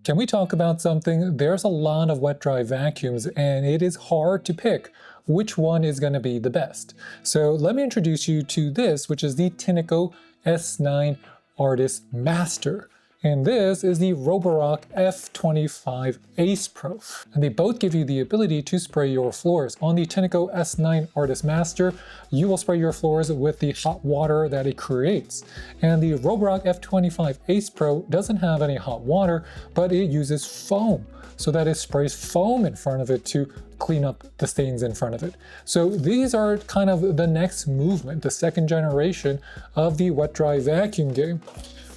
Can we talk about something? There's a lot of wet-dry vacuums, and it is hard to pick which one is going to be the best. So let me introduce you to this, which is the Tineco S9 Artist Master. And this is the Roborock F25 Ace Pro. And they both give you the ability to spray your floors. On the Tineco S9 Artist Master, you will spray your floors with the hot water that it creates. And the Roborock F25 Ace Pro doesn't have any hot water, but it uses foam, so that it sprays foam in front of it to clean up the stains in front of it. So these are kind of the next movement, the second generation of the wet-dry vacuum game.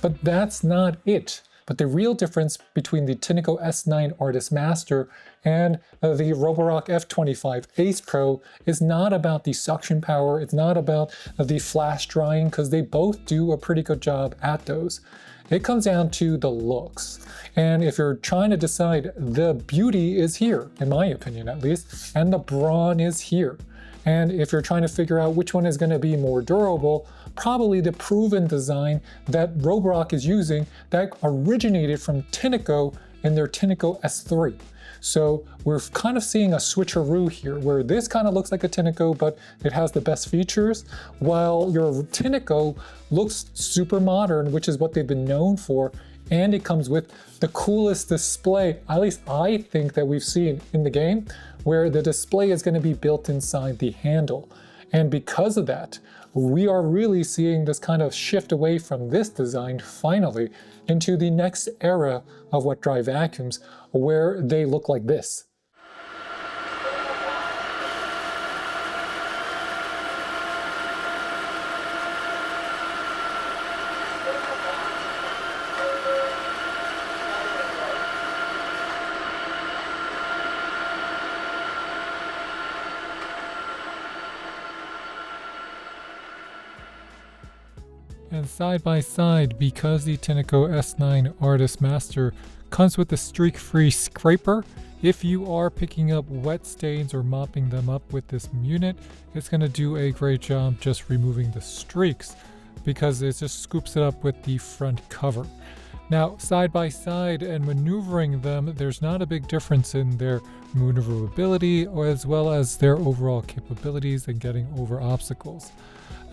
But that's not it. But the real difference between the Tineco S9 Artist Master and the Roborock F25 Ace Pro is not about the suction power, it's not about the flash drying, because they both do a pretty good job at those. It comes down to the looks. And if you're trying to decide, the beauty is here, in my opinion at least, and the brawn is here. And if you're trying to figure out which one is going to be more durable, probably the proven design that Roborock is using that originated from Tineco in their Tineco S3. So we're kind of seeing a switcheroo here, where this kind of looks like a Tineco, but it has the best features, while your Tineco looks super modern, which is what they've been known for, and it comes with the coolest display, at least I think, that we've seen in the game, where the display is going to be built inside the handle. And because of that, we are really seeing this kind of shift away from this design finally into the next era of wet-dry vacuums, where they look like this. And side by side, because the Tineco S9 Artist Master comes with the streak-free scraper, if you are picking up wet stains or mopping them up with this unit, it's going to do a great job just removing the streaks, because it just scoops it up with the front cover. Now, side by side and maneuvering them, there's not a big difference in their maneuverability as well as their overall capabilities in getting over obstacles.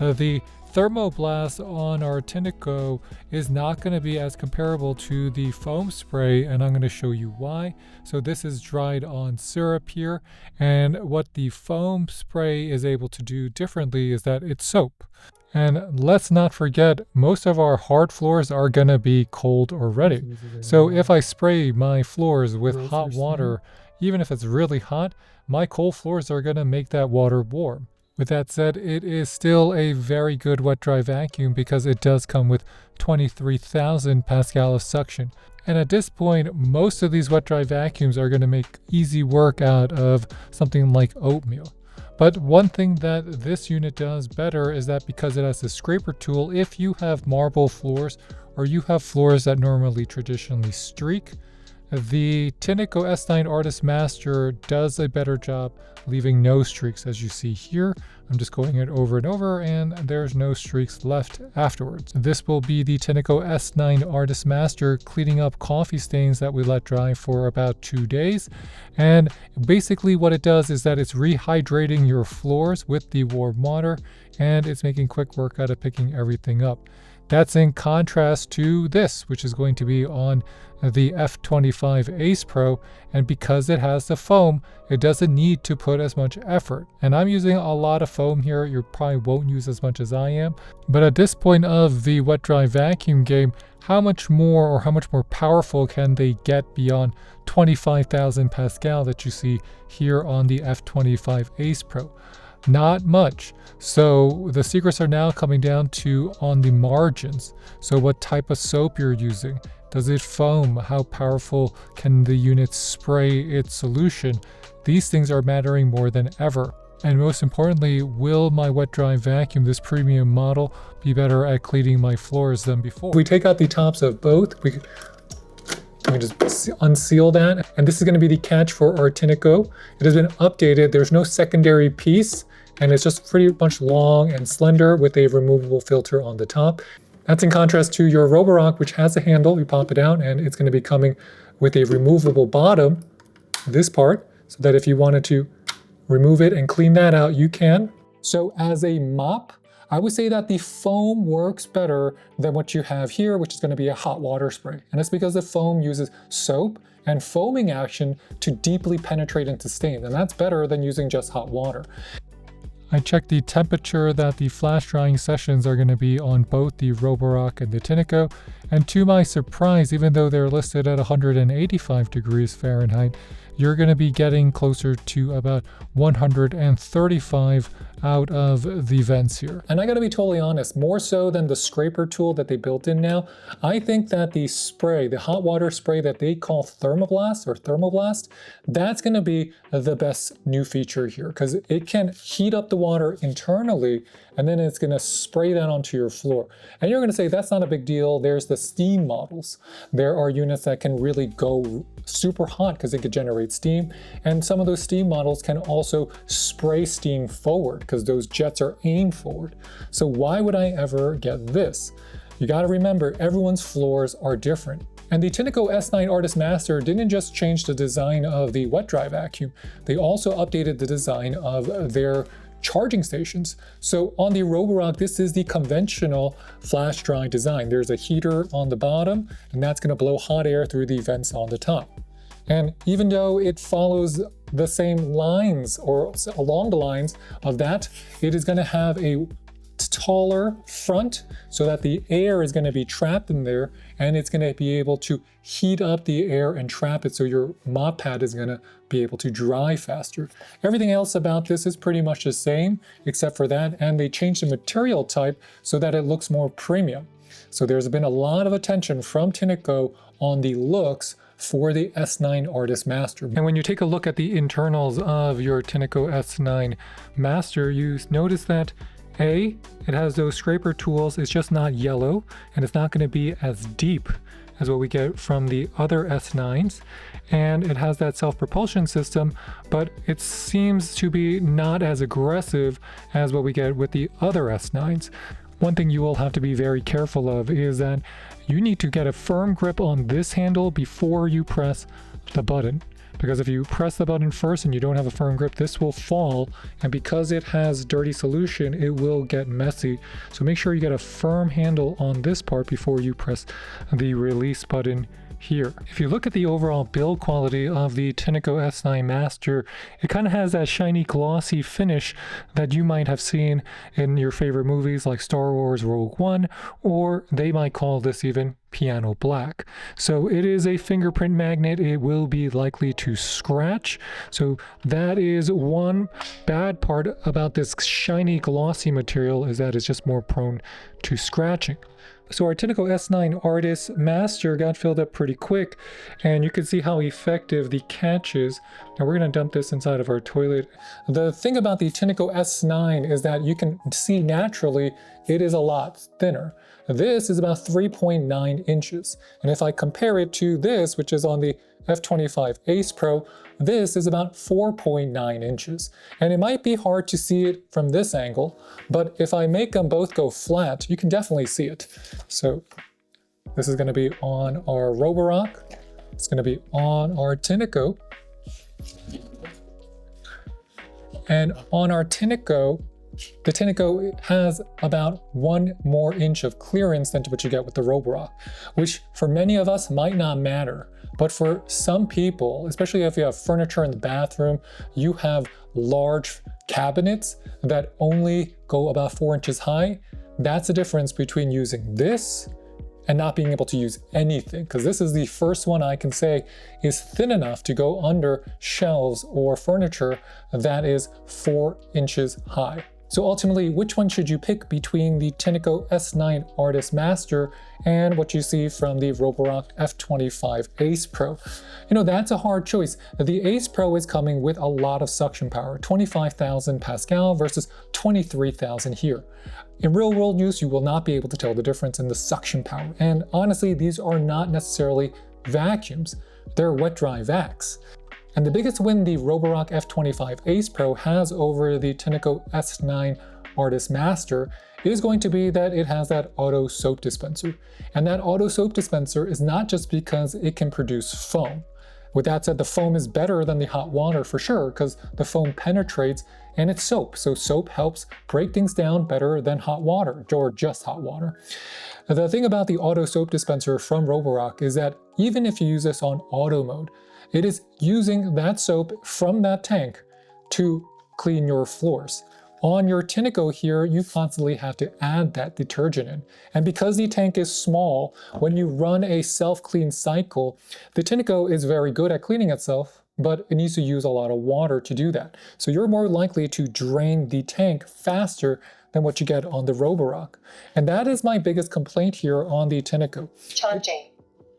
The ThermoBlast on our Tineco is not going to be as comparable to the foam spray, and I'm going to show you why. So this is dried on syrup here, and what the foam spray is able to do differently is that it's soap. And let's not forget, most of our hard floors are going to be cold already. So if I spray my floors with hot water, even if it's really hot, my cold floors are going to make that water warm. With that said, it is still a very good wet-dry vacuum because it does come with 23,000 Pascal of suction. And at this point, most of these wet-dry vacuums are going to make easy work out of something like oatmeal. But one thing that this unit does better is that because it has the scraper tool, if you have marble floors or you have floors that normally traditionally streak, the Tineco S9 Artist Master does a better job leaving no streaks, as you see here. I'm just going it over and over, and there's no streaks left afterwards. This will be the Tineco S9 Artist Master cleaning up coffee stains that we let dry for about 2 days. And basically what it does is that it's rehydrating your floors with the warm water, and it's making quick work out of picking everything up. That's in contrast to this, which is going to be on the F25 Ace Pro, and because it has the foam, it doesn't need to put as much effort. And I'm using a lot of foam here. You probably won't use as much as I am. But at this point of the wet-dry vacuum game, how much more powerful can they get beyond 25,000 Pascal that you see here on the F25 Ace Pro? Not much. So the secrets are now coming down to on the margins. So what type of soap you're using. Does it foam? How powerful can the unit spray its solution? These things are mattering more than ever. And most importantly, will my wet-dry vacuum, this premium model, be better at cleaning my floors than before? We take out the tops of both. We can just unseal that. And this is going to be the catch for our Tineco. It has been updated. There's no secondary piece, and it's just pretty much long and slender with a removable filter on the top. That's in contrast to your Roborock, which has a handle. You pop it out, and it's going to be coming with a removable bottom, this part, so that if you wanted to remove it and clean that out, you can. So as a mop, I would say that the foam works better than what you have here, which is going to be a hot water spray. And it's because the foam uses soap and foaming action to deeply penetrate into stains, and that's better than using just hot water. I checked the temperature that the flash drying sessions are going to be on both the Roborock and the Tineco, and to my surprise, even though they're listed at 185 degrees Fahrenheit, you're going to be getting closer to about 135 out of the vents here. And I gotta be totally honest, more so than the scraper tool that they built in now, I think that the spray, the hot water spray that they call ThermoBlast, that's gonna be the best new feature here, because it can heat up the water internally and then it's gonna spray that onto your floor. And you're gonna say, that's not a big deal. There's the steam models. There are units that can really go super hot because they could generate steam. And some of those steam models can also spray steam forward because those jets are aimed forward. So why would I ever get this? You gotta remember, everyone's floors are different. And the Tineco S9 Artist Master didn't just change the design of the wet dry vacuum, they also updated the design of their charging stations. So on the Roborock, this is the conventional flash dry design. There's a heater on the bottom, and that's gonna blow hot air through the vents on the top. And even though it follows the same lines or along the lines of that, it is gonna have a taller front so that the air is going to be trapped in there, and it's going to be able to heat up the air and trap it so your mop pad is going to be able to dry faster. Everything else about this is pretty much the same except for that, and they changed the material type so that it looks more premium. So there's been a lot of attention from Tineco on the looks for the S9 Artist Master. And when you take a look at the internals of your Tineco S9 Master, you notice that it has those scraper tools. It's just not yellow, and it's not going to be as deep as what we get from the other S9s. And it has that self-propulsion system, but it seems to be not as aggressive as what we get with the other S9s. One thing you will have to be very careful of is that you need to get a firm grip on this handle before you press the button. Because if you press the button first and you don't have a firm grip, this will fall, and because it has dirty solution, it will get messy. So make sure you get a firm handle on this part before you press the release button here. If you look at the overall build quality of the Tineco S9 Master, it kind of has that shiny glossy finish that you might have seen in your favorite movies like Star Wars Rogue One, or they might call this even piano black. So it is a fingerprint magnet. It will be likely to scratch. So that is one bad part about this shiny glossy material, is that it's just more prone to scratching. So our Tineco S9 Artist Master got filled up pretty quick, and you can see how effective the catch is. Now we're going to dump this inside of our toilet. The thing about the Tineco S9 is that you can see naturally it is a lot thinner. This is about 3.9 inches. And if I compare it to this, which is on the F25 Ace Pro, this is about 4.9 inches. And it might be hard to see it from this angle, but if I make them both go flat, you can definitely see it. So this is going to be on our Roborock. It's going to be on our Tineco. And on our Tineco, the Tineco has about 1 more inch of clearance than what you get with the Roborock, which for many of us might not matter. But for some people, especially if you have furniture in the bathroom, you have large cabinets that only go about 4 inches high. That's the difference between using this and not being able to use anything, because this is the first one I can say is thin enough to go under shelves or furniture that is 4 inches high. So ultimately, which one should you pick between the Tineco S9 Artist Master and what you see from the Roborock F25 Ace Pro? You know, that's a hard choice. The Ace Pro is coming with a lot of suction power, 25,000 Pascal versus 23,000 here. In real world use, you will not be able to tell the difference in the suction power. And honestly, these are not necessarily vacuums, they're wet dry vacs. And the biggest win the Roborock F25 Ace Pro has over the Tineco S9 Artist Master is going to be that it has that auto soap dispenser. And that auto soap dispenser is not just because it can produce foam. With that said, the foam is better than the hot water for sure, because the foam penetrates and it's soap. So soap helps break things down better than hot water, or just hot water. The thing about the auto soap dispenser from Roborock is that even if you use this on auto mode, it is using that soap from that tank to clean your floors. On your Tineco here, you constantly have to add that detergent in. And because the tank is small, when you run a self-clean cycle, the Tineco is very good at cleaning itself, but it needs to use a lot of water to do that. So you're more likely to drain the tank faster than what you get on the Roborock. And that is my biggest complaint here on the Tineco. Charging.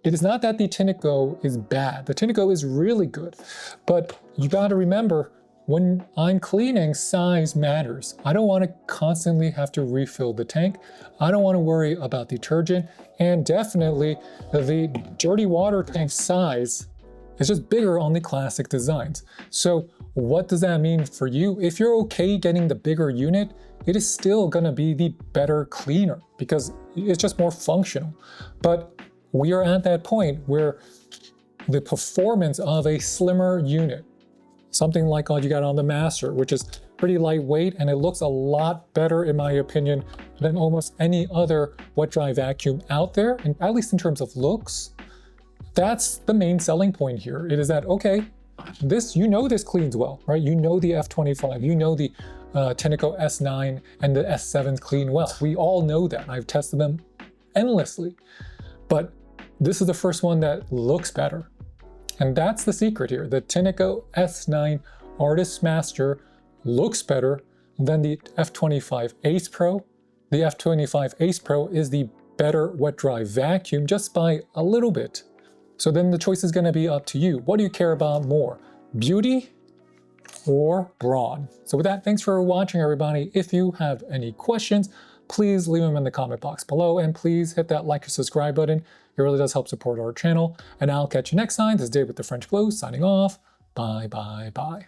It is not that the Tineco is bad. The Tineco is really good, but you got to remember, when I'm cleaning, size matters. I don't want to constantly have to refill the tank. I don't want to worry about detergent, and definitely the dirty water tank size is just bigger on the classic designs. So what does that mean for you? If you're okay getting the bigger unit, it is still going to be the better cleaner because it's just more functional. But we are at that point where the performance of a slimmer unit, something like what you got on the Master, which is pretty lightweight, and it looks a lot better, in my opinion, than almost any other wet dry vacuum out there, and at least in terms of looks. That's the main selling point here. It is that, okay, this, you know, this cleans well, right? You know the F25, you know the Tineco S9 and the S7 clean well. We all know that. I've tested them endlessly, but this is the first one that looks better. And that's the secret here. The Tineco S9 Artist Master looks better than the F25 Ace Pro. The F25 Ace Pro is the better wet dry vacuum just by a little bit. So then the choice is going to be up to you. What do you care about more? Beauty or brawn? So with that, thanks for watching, everybody. If you have any questions, please leave them in the comment box below, and please hit that like or subscribe button. It really does help support our channel. And I'll catch you next time. This is Dave with the French Glow signing off. Bye, bye, bye.